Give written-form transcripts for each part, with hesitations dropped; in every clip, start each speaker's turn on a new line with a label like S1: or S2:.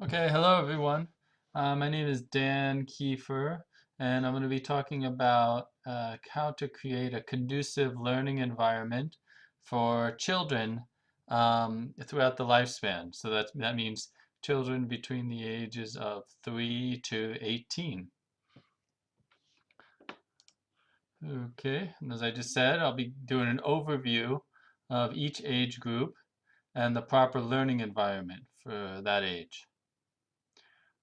S1: Okay, hello everyone. My name is Dan Kiefer, and I'm going to be talking about how to create a conducive learning environment for children throughout the lifespan. So that means children between the ages of 3 to 18. Okay, and as I just said, I'll be doing an overview of each age group and the proper learning environment for that age.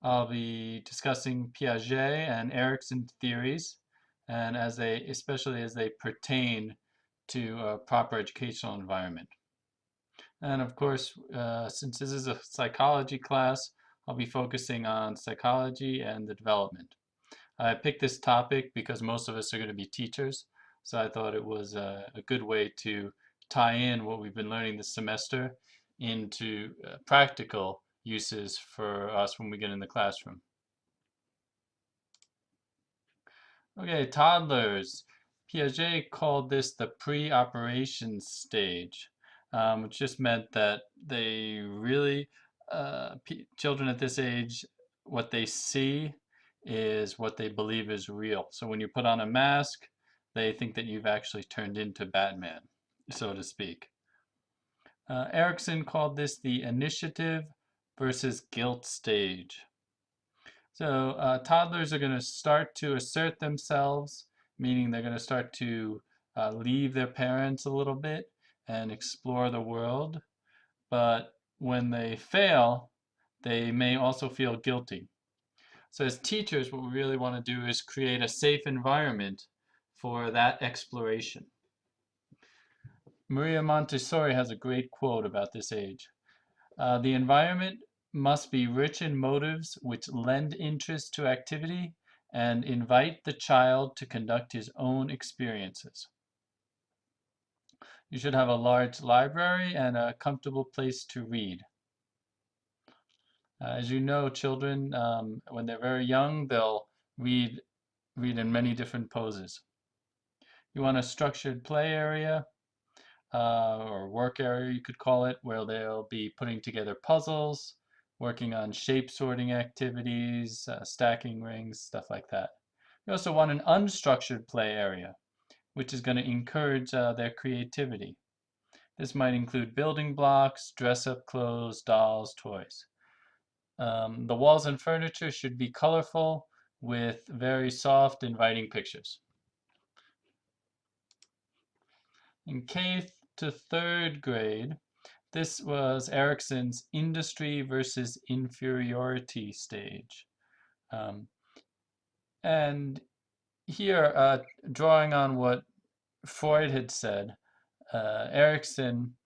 S1: I'll be discussing Piaget and Erikson theories, and especially as they pertain to a proper educational environment. And of course, since this is a psychology class, I'll be focusing on psychology and the development. I picked this topic because most of us are going to be teachers, so I thought it was a good way to tie in what we've been learning this semester into practical uses for us when we get in the classroom. Okay, toddlers. Piaget called this the pre-operation stage, which just meant that they really, children at this age, what they see is what they believe is real. So when you put on a mask, they think that you've actually turned into Batman, so to speak. Erickson called this the initiative versus guilt stage. So toddlers are going to start to assert themselves, meaning they're going to start to leave their parents a little bit and explore the world. But when they fail, they may also feel guilty. So as teachers, what we really want to do is create a safe environment for that exploration. Maria Montessori has a great quote about this age. The environment must be rich in motives which lend interest to activity and invite the child to conduct his own experiences. You should have a large library and a comfortable place to read. As you know, children, when they're very young, they'll read, read in many different poses. You want a structured play area, or work area, you could call it, where they'll be putting together puzzles, working on shape sorting activities, stacking rings, stuff like that. You also want an unstructured play area, which is going to encourage their creativity. This might include building blocks, dress-up clothes, dolls, toys. The walls and furniture should be colorful with very soft, inviting pictures. In K to third grade, this was Erickson's industry versus inferiority stage. Um, and here, drawing on what Freud had said, Erickson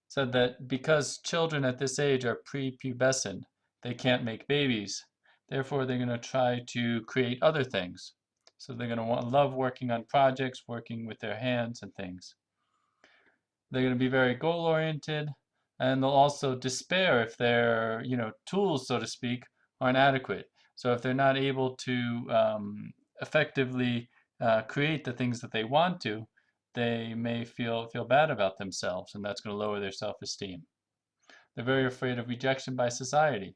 S1: said that because children at this age are prepubescent, they can't make babies. Therefore, they're going to try to create other things. So they're going to love working on projects, working with their hands and things. They're going to be very goal oriented, and they'll also despair if their tools, so to speak, aren't adequate. So if they're not able to effectively create the things that they want to, they may feel bad about themselves, and that's going to lower their self-esteem. They're very afraid of rejection by society.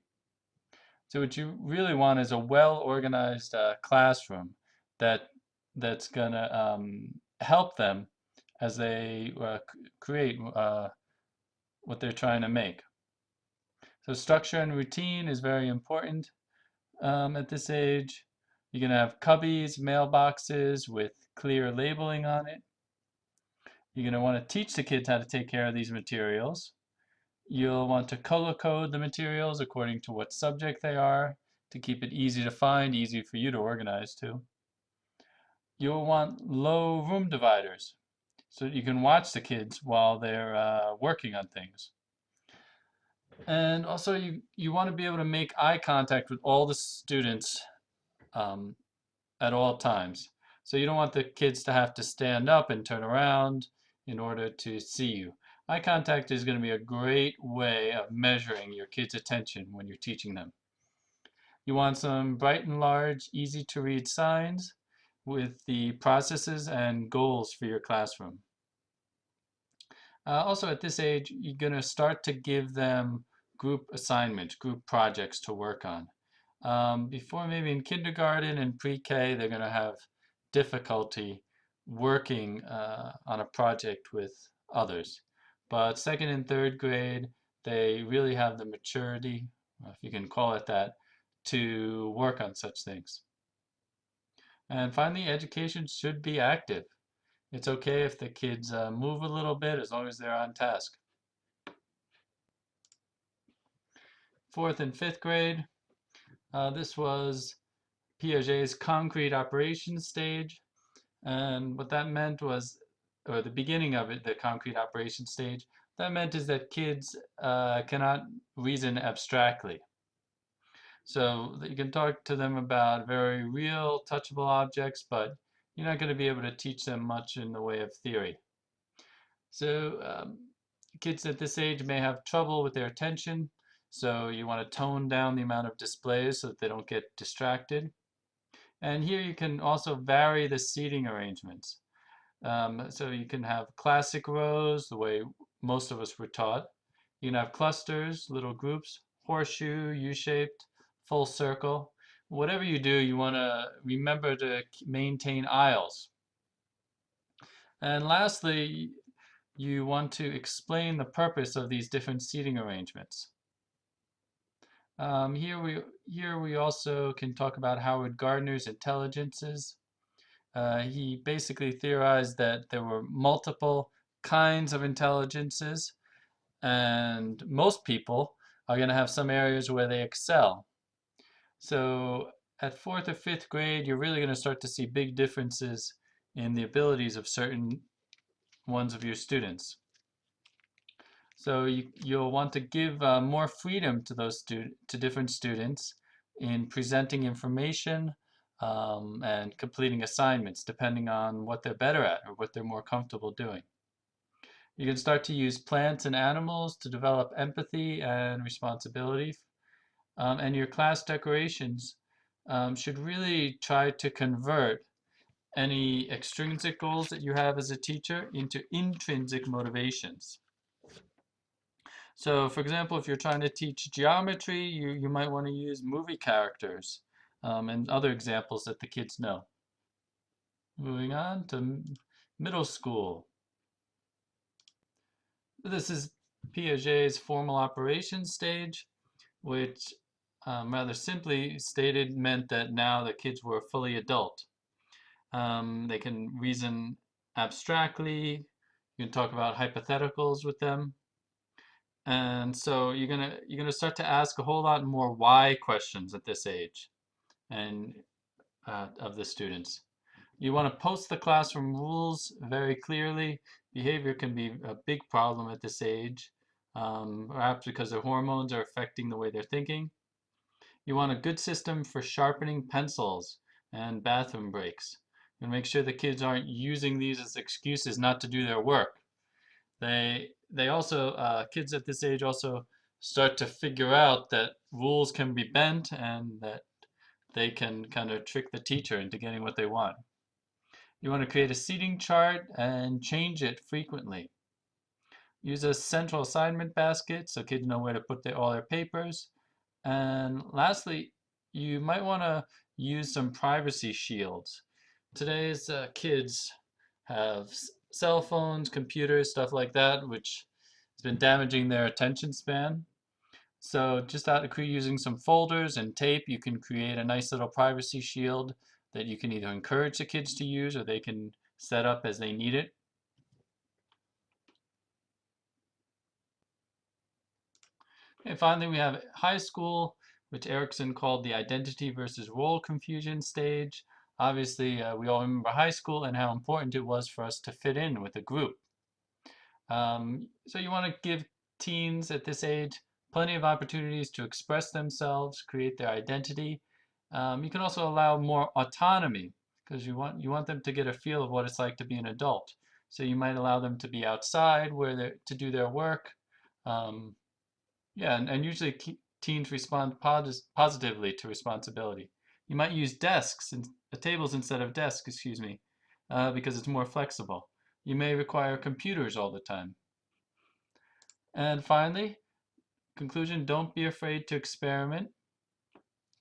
S1: So what you really want is a well-organized classroom that that's going to help them as they create what they're trying to make. So structure and routine is very important at this age. You're going to have cubbies, mailboxes with clear labeling on it. You're going to want to teach the kids how to take care of these materials. You'll want to color code the materials according to what subject they are to keep it easy to find, easy for you to organize too. You'll want low room dividers so that you can watch the kids while they're working on things. And also you want to be able to make eye contact with all the students um, at all times. So you don't want the kids to have to stand up and turn around in order to see you. Eye contact is going to be a great way of measuring your kids' attention when you're teaching them. You want some bright and large, easy to read signs with the processes and goals for your classroom. Also at this age, you're going to start to give them group assignments, group projects to work on. Before maybe in kindergarten and pre-K, they're going to have difficulty working on a project with others. But second and third grade, they really have the maturity, if you can call it that, to work on such things. And finally, education should be active. It's okay if the kids move a little bit as long as they're on task. Fourth and fifth grade, this was Piaget's concrete operations stage. And what that meant was, or the beginning of it, the concrete operation stage, that meant is that kids cannot reason abstractly. So you can talk to them about very real, touchable objects, but you're not going to be able to teach them much in the way of theory. So kids at this age may have trouble with their attention, so you want to tone down the amount of displays so that they don't get distracted. And here you can also vary the seating arrangements. So you can have classic rows, the way most of us were taught. You can have clusters, little groups, horseshoe, U-shaped, full circle. Whatever you do, you want to remember to maintain aisles. And lastly, you want to explain the purpose of these different seating arrangements. Here we also can talk about Howard Gardner's intelligences. He basically theorized that there were multiple kinds of intelligences, and most people are going to have some areas where they excel. So at fourth or fifth grade, you're really going to start to see big differences in the abilities of certain ones of your students. So you'll want to give more freedom to those to different students in presenting information and completing assignments, depending on what they're better at or what they're more comfortable doing. You can start to use plants and animals to develop empathy and responsibility. And your class decorations should really try to convert any extrinsic goals that you have as a teacher into intrinsic motivations. So, for example, if you're trying to teach geometry, you might want to use movie characters and other examples that the kids know. Moving on to middle school. This is Piaget's formal operations stage, which rather simply stated meant that now the kids were fully adult. They can reason abstractly. You can talk about hypotheticals with them. And so you're gonna start to ask a whole lot more why questions at this age, and of the students. You want to post the classroom rules very clearly. Behavior can be a big problem at this age, perhaps because their hormones are affecting the way they're thinking. You want a good system for sharpening pencils and bathroom breaks, and make sure the kids aren't using these as excuses not to do their work. They also kids at this age also start to figure out that rules can be bent and that they can kind of trick the teacher into getting what they want. You want to create a seating chart and change it frequently. Use a central assignment basket so kids know where to put all their papers. And lastly, you might want to use some privacy shields. Today's kids have cell phones, computers, stuff like that, which has been damaging their attention span. So just out of using some folders and tape, you can create a nice little privacy shield that you can either encourage the kids to use or they can set up as they need it. And finally, we have high school, which Erickson called the identity versus role confusion stage. Obviously, we all remember high school and how important it was for us to fit in with a group. So you want to give teens at this age plenty of opportunities to express themselves, create their identity. You can also allow more autonomy because you want them to get a feel of what it's like to be an adult. So you might allow them to be outside to do their work. Yeah, and usually teens respond positively to responsibility. You might use tables instead of desks, excuse me, because it's more flexible. You may require computers all the time. And finally, conclusion, don't be afraid to experiment,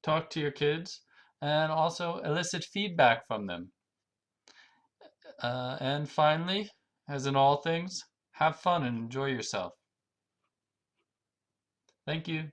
S1: talk to your kids, and also elicit feedback from them. And finally, as in all things, have fun and enjoy yourself. Thank you.